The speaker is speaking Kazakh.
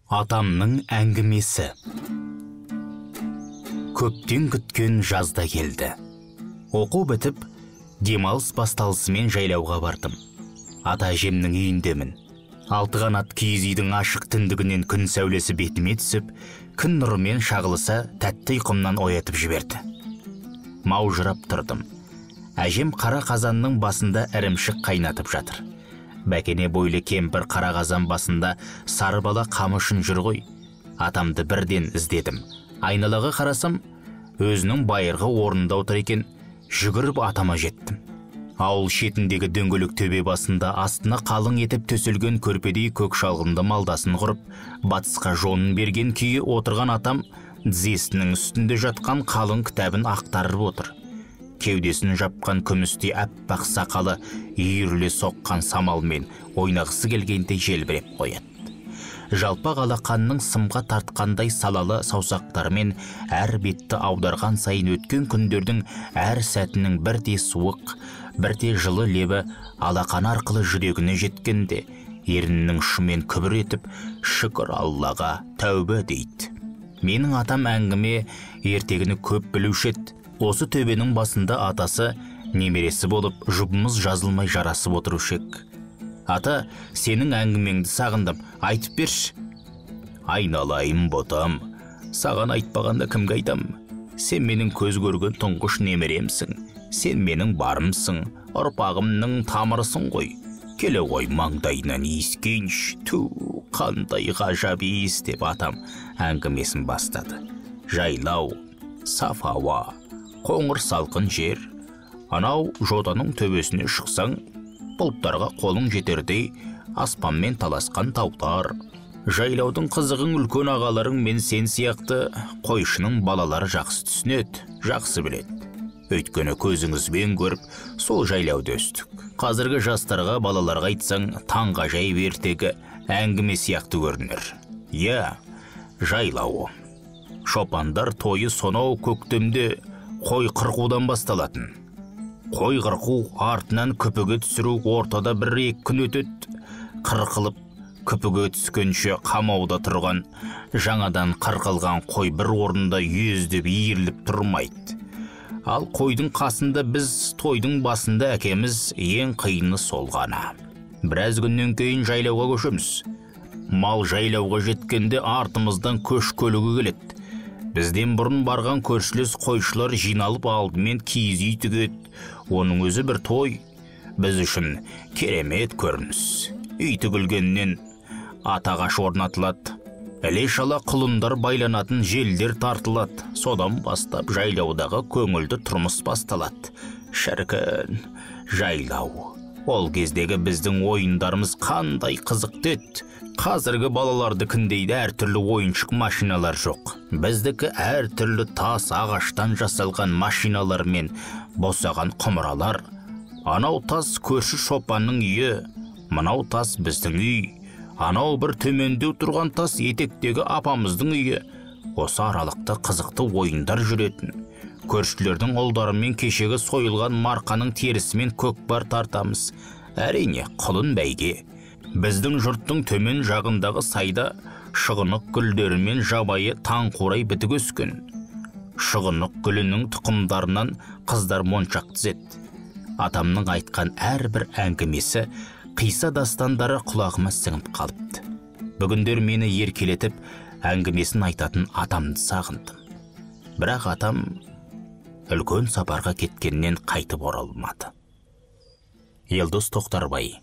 Атамның әңгімесі. Көптен күткен жазда келді. Оқу бітіп, демалыс басталысымен жайлауға бардым. Ата әжемнің үйіндемін. 6 қанат киіз үйдің ашық түндігінен күн сәулесі бетіме түсіп, күн нұрымен шағылыса тәтті ұйқымнан оятып жіберді. Маужырап тұрдым. Әжем қара қазанның басында ірімшік қайнатып жатыр. Бәкене бойлы кемпір қара қазан басында сары бала қамышын жүр ғой. Атамды бірден іздедім. Айналаға қарасам, өзінің байырғы орнында отыр екен. Жүгіріп атама жеттім. Ауыл шетіндегі дөңгелек төбе басында астына қалың етіп төселген көрпедей көк шалғынды малдасын құрып, батысқа жонын берген күйі отырған атам тізесінің үстінде жатқан қалың кітабын ақтарып отыр. Кеудесін жапқан күмістей аппақ сақалы үйіріле соққан самалмен ойнағысы келгенде желбіреп қояды. Жалпақ алақанның сымға тартқандай салалы саусақтарымен әр бетті аударған сайын өткен күндердің әр сәтінің бірде суық, бірде жылы лебі алақан арқылы жүрегіне жеткенде, еріннің ұшымен күбір етіп, шүкір Аллаға, тәубе дейді. Менің атам әңгіме ертегіні көп білуші еді. Осы төбенің басында атасы немересі болып жұбымыз жазылмай жарасып отырушы ек. Ата, сенің әңгімеңді сағындым, айтып берші. Айналайым ботам, саған айтпағанда кімге айтам? Сен менің көз көрген тұңғыш немеремсің. Сен менің барымсың, ұрпағымның тамырысың ғой. Келе ғой маңдайынан иіскенш, қандай ғажап иіс деп атам әңгімесін бастады. Жайлау, саф ауа, қоңыр салқын жер. Анау жотаның төбесіне шықсаң, бұлттарға қолың жетердей аспанмен таласқан таулар. Жайлаудың қызығың үлкен ағаларың мен сен сияқты қойшының балалары жақсы түсінеді, жақсы біледі. Өйткені көзіңізбен көріп, сол жайлауды өстік. Қазіргі жастарға, балаларға айтсаң, таңғажайып ертегі әңгіме сияқты көрінер. Иә, жайлау. Шопандар тойы сонау көктемде қой қырқудан басталатын. Қой қырқу артынан күпіге түсіру ортада 1-2 күн өтеді. Қырқылып, күпіге түскенше қамауда тұрған, жаңадан қырқылған қой бір орында ездеп иіріліп тұрмайды. Ал қойдың қасында біз тойдың басында әкеміз ең қиыны сол ғана. Біраз күннен кейін жайлауға көшеміз. Мал жайлауға жеткенде артымыздан көш көлігі келеді. Бізден бұрын барған көршілес қойшылар жиналып алдымен киіз үй тігеді. Оның өзі бір той. Біз үшін керемет көрініс. Үй тігілгеннен атағаш орнатылады. Іле-шала құлындар байланатын желдер тартылады. Содан бастап жайлаудағы көңілді тұрмыс басталады. Шіркін, жайлау. Ол кездегі біздің ойындарымыз қандай қызықты еді. Қазіргі балаларды күндейді әртүрлі ойыншық машиналар жоқ. Біздікі әртүрлі тас ағаштан жасалған машиналар мен босаған құмыралар. Анау тас көрші шопанның үйі, мынау тас біздің үй. Анау бір төменде тұрған тас етектегі апамыздың үйі. Осы аралықта қызықты ойындар жүретін. Көршілердің ұлдарымен кешегі сойылған марқаның терісімен көкпар тартамыз. Әрине, құлын бәйге. Біздің жұрттың төмен жағындағы сайда шығынық гүлдерімен жабайы таңқурай бітік өскен. Шығынық гүлінің тұқымдарынан қыздар моншақ тізеді. Атамның айтқан әрбір әңгімесі, қиса дастандары құлағыма сіңіп қалыпты. Бүгіндер мені еркелетіп, әңгімесін айтатын атамды сағындым. Бірақ атам үлкен сапарға кеткеннен қайтып оралмады. Елдос Тоқтарбай.